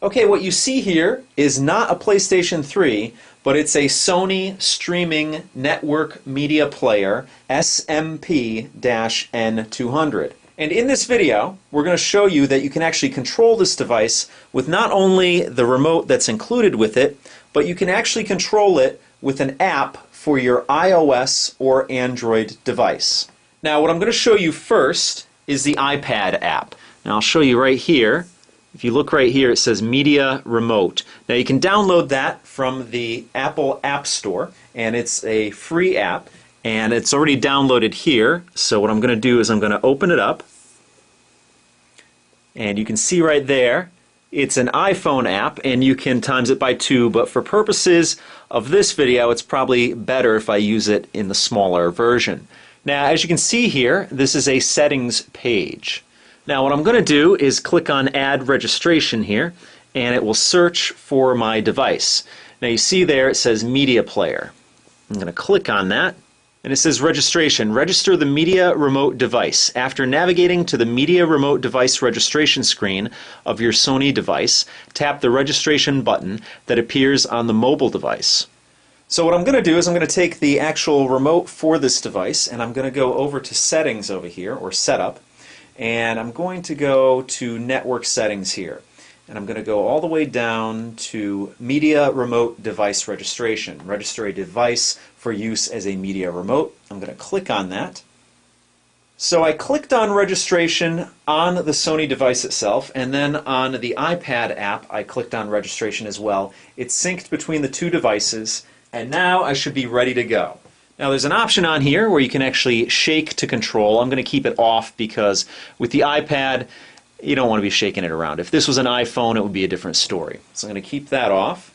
Okay, what you see here is not a PlayStation 3, but it's a Sony Streaming Network Media Player SMP-N200. And in this video, we're going to show you that you can actually control this device with not only the remote that's included with it, but you can actually control it with an app for your iOS or Android device. Now, what I'm going to show you first is the iPad app. Now, I'll show you right here. If you look right here, it says Media Remote. Now, you can download that from the Apple App Store, and it's a free app, and it's already downloaded here. So what I'm going to do is I'm going to open it up, and you can see right there, it's an iPhone app, and you can times it by 2, but for purposes of this video, it's probably better if I use it in the smaller version. Now, as you can see here, this is a settings page. Now, what I'm going to do is click on Add Registration here, and it will search for my device. Now, you see there it says Media Player. I'm going to click on that, and it says Registration. Register the Media Remote device. After navigating to the Media Remote device registration screen of your Sony device, tap the registration button that appears on the mobile device. So what I'm going to do is I'm going to take the actual remote for this device, and I'm going to go over to Settings over here, or Setup, and I'm going to go to Network Settings here. And I'm going to go all the way down to Media Remote Device Registration. Register a device for use as a media remote. I'm going to click on that. So I clicked on registration on the Sony device itself, and then on the iPad app I clicked on registration as well. It's synced between the two devices, and now I should be ready to go. Now, there's an option on here where you can actually shake to control. I'm going to keep it off because with the iPad, you don't want to be shaking it around. If this was an iPhone, it would be a different story. So I'm going to keep that off.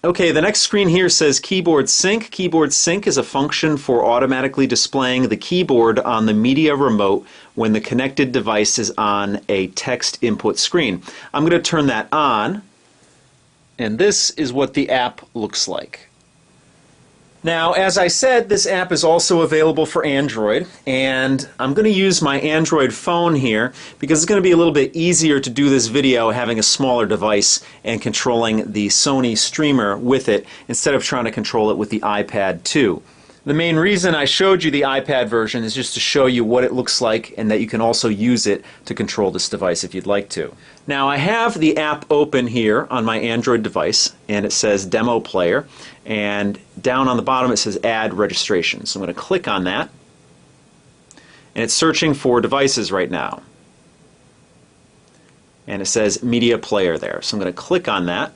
Okay, the next screen here says Keyboard Sync. Keyboard Sync is a function for automatically displaying the keyboard on the media remote when the connected device is on a text input screen. I'm going to turn that on, and this is what the app looks like. Now, as I said, this app is also available for Android, and I'm going to use my Android phone here because it's going to be a little bit easier to do this video having a smaller device and controlling the Sony streamer with it instead of trying to control it with the iPad 2. The main reason I showed you the iPad version is just to show you what it looks like and that you can also use it to control this device if you'd like to. Now, I have the app open here on my Android device, and it says Demo Player, and down on the bottom it says Add Registration. So I'm going to click on that, and it's searching for devices right now. And it says Media Player there. So I'm going to click on that.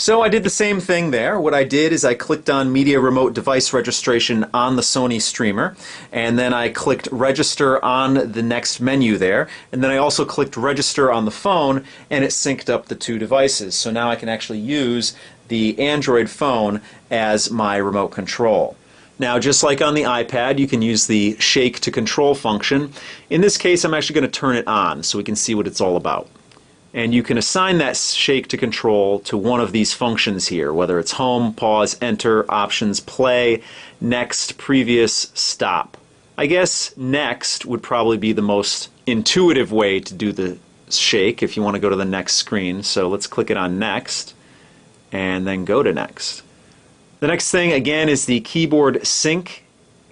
So I did the same thing there. What I did is I clicked on Media Remote Device Registration on the Sony streamer, and then I clicked Register on the next menu there, and then I also clicked Register on the phone, and it synced up the two devices. So now I can actually use the Android phone as my remote control. Now, just like on the iPad, you can use the Shake to Control function. In this case, I'm actually going to turn it on so we can see what it's all about. And you can assign that shake to control to one of these functions here, whether it's home, pause, enter, options, play, next, previous, stop. I guess next would probably be the most intuitive way to do the shake if you want to go to the next screen. So let's click it on next and then go to next. The next thing again is the keyboard sync.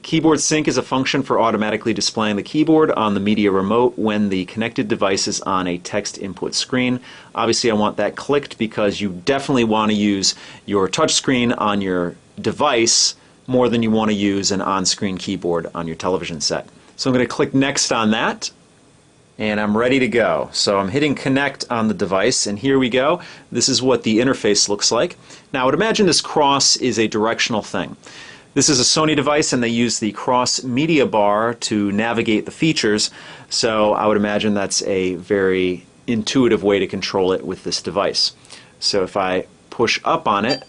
Keyboard sync is a function for automatically displaying the keyboard on the media remote when the connected device is on a text input screen. Obviously, I want that clicked because you definitely want to use your touchscreen on your device more than you want to use an on-screen keyboard on your television set. So I'm going to click Next on that, and I'm ready to go. So I'm hitting Connect on the device, and here we go. This is what the interface looks like. Now, I would imagine this cross is a directional thing. This is a Sony device, and they use the cross media bar to navigate the features, so I would imagine that's a very intuitive way to control it with this device. So if I push up on it,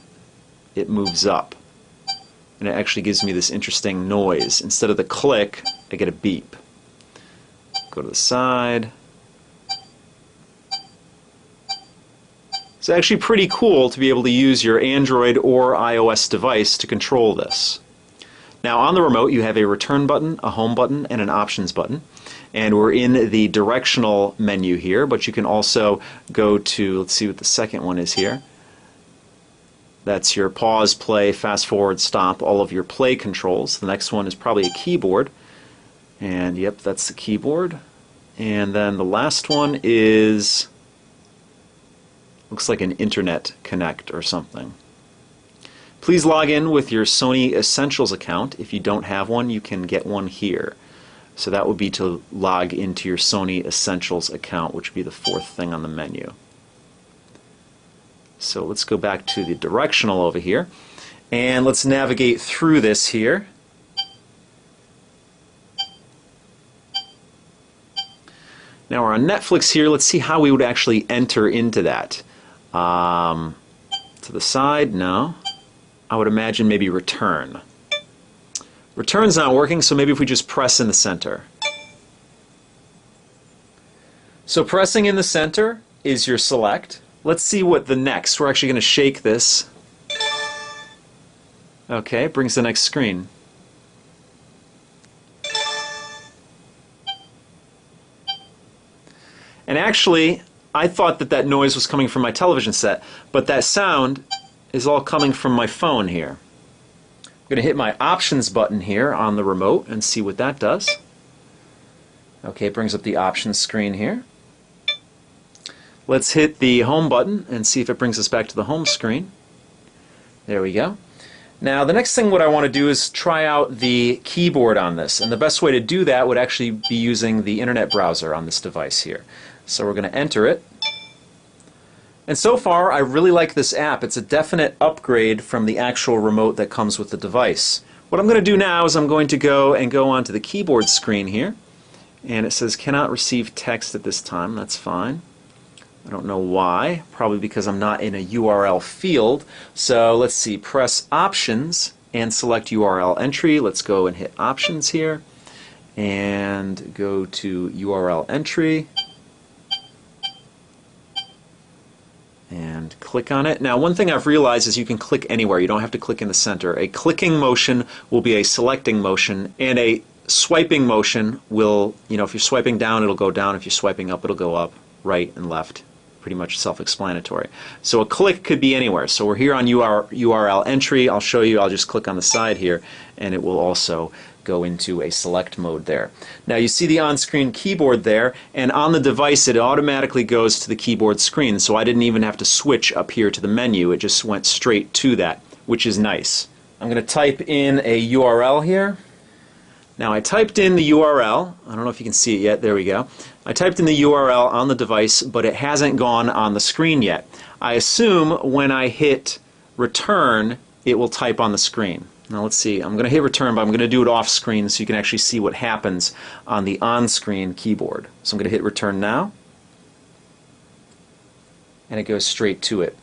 it moves up, and it actually gives me this interesting noise. Instead of the click, I get a beep. Go to the side. It's actually pretty cool to be able to use your Android or iOS device to control this. Now on the remote you have a return button, a home button, and an options button. And we're in the directional menu here, but you can also go to, let's see what the second one is here. That's your pause, play, fast forward, stop, all of your play controls. The next one is probably a keyboard. And yep, that's the keyboard. And then the last one is, looks like an internet connect or something. Please log in with your Sony Essentials account. If you don't have one, you can get one here. So that would be to log into your Sony Essentials account, which would be the fourth thing on the menu. So let's go back to the directional over here, and let's navigate through this here. Now we're on Netflix here. Let's see how we would actually enter into that. To the side, no. I would imagine maybe return. Return's not working, so maybe if we just press in the center. So pressing in the center is your select. Let's see what the next. We're actually going to shake this. Okay, brings the next screen. And actually, I thought that that noise was coming from my television set, but that sound is all coming from my phone here. I'm going to hit my options button here on the remote and see what that does. Okay, it brings up the options screen here. Let's hit the home button and see if it brings us back to the home screen. There we go. Now the next thing what I want to do is try out the keyboard on this, and the best way to do that would actually be using the internet browser on this device here. So we're going to enter it. And so far I really like this app. It's a definite upgrade from the actual remote that comes with the device. What I'm going to do now is I'm going to go onto the keyboard screen here, and it says cannot receive text at this time. That's fine. I don't know why, probably because I'm not in a URL field. So let's see, press options and select URL entry. Let's go and hit options here and go to URL entry and click on it. Now one thing I've realized is you can click anywhere. You don't have to click in the center. A clicking motion will be a selecting motion, and a swiping motion will, if you're swiping down it'll go down, if you're swiping up it'll go up, right and left. Pretty much self-explanatory. So a click could be anywhere. So we're here on URL entry. I'll show you. I'll just click on the side here and it will also go into a select mode there. Now you see the on-screen keyboard there, and on the device it automatically goes to the keyboard screen, so I didn't even have to switch up here to the menu. It just went straight to that, which is nice. I'm going to type in a URL here. Now I typed in the URL. I don't know if you can see it yet. There we go. I typed in the URL on the device, but it hasn't gone on the screen yet. I assume when I hit return, it will type on the screen. Now let's see. I'm going to hit return, but I'm going to do it off screen so you can actually see what happens on the on-screen keyboard. So I'm going to hit return now, and it goes straight to it.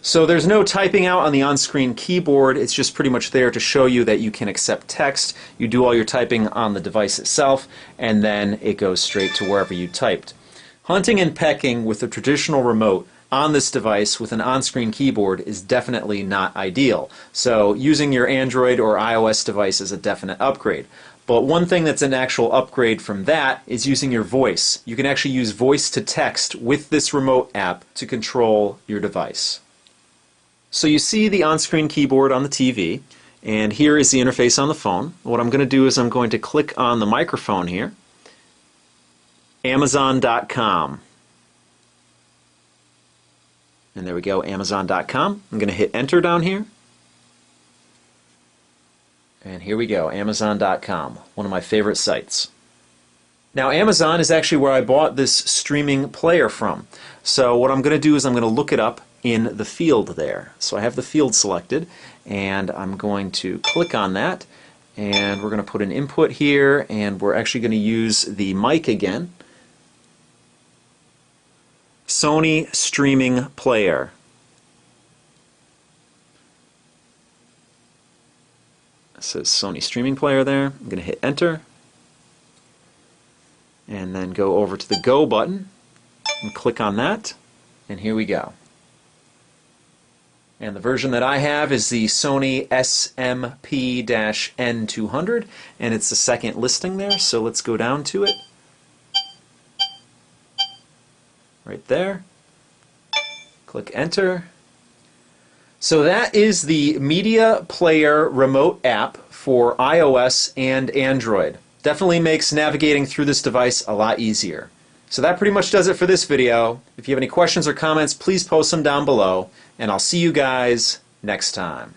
So there's no typing out on the on-screen keyboard. It's just pretty much there to show you that you can accept text. You do all your typing on the device itself, and then it goes straight to wherever you typed. Hunting and pecking with a traditional remote on this device with an on-screen keyboard is definitely not ideal. So using your Android or iOS device is a definite upgrade. But one thing that's an actual upgrade from that is using your voice. You can actually use voice to text with this remote app to control your device. So you see the on-screen keyboard on the TV, and here is the interface on the phone. What I'm going to do is I'm going to click on the microphone here, Amazon.com. And there we go, Amazon.com. I'm going to hit enter down here. And here we go, Amazon.com, one of my favorite sites. Now Amazon is actually where I bought this streaming player from. So what I'm going to do is I'm going to look it up in the field there. So I have the field selected, and I'm going to click on that, and we're going to put an input here, and we're actually going to use the mic again. Sony streaming player. It says Sony streaming player there. I'm going to hit enter, and then go over to the go button and click on that, and here we go. And the version that I have is the Sony SMP-N200, and it's the second listing there, so let's go down to it. Right there. Click Enter. So that is the Media Player Remote app for iOS and Android. Definitely makes navigating through this device a lot easier. So that pretty much does it for this video. If you have any questions or comments, please post them down below, and I'll see you guys next time.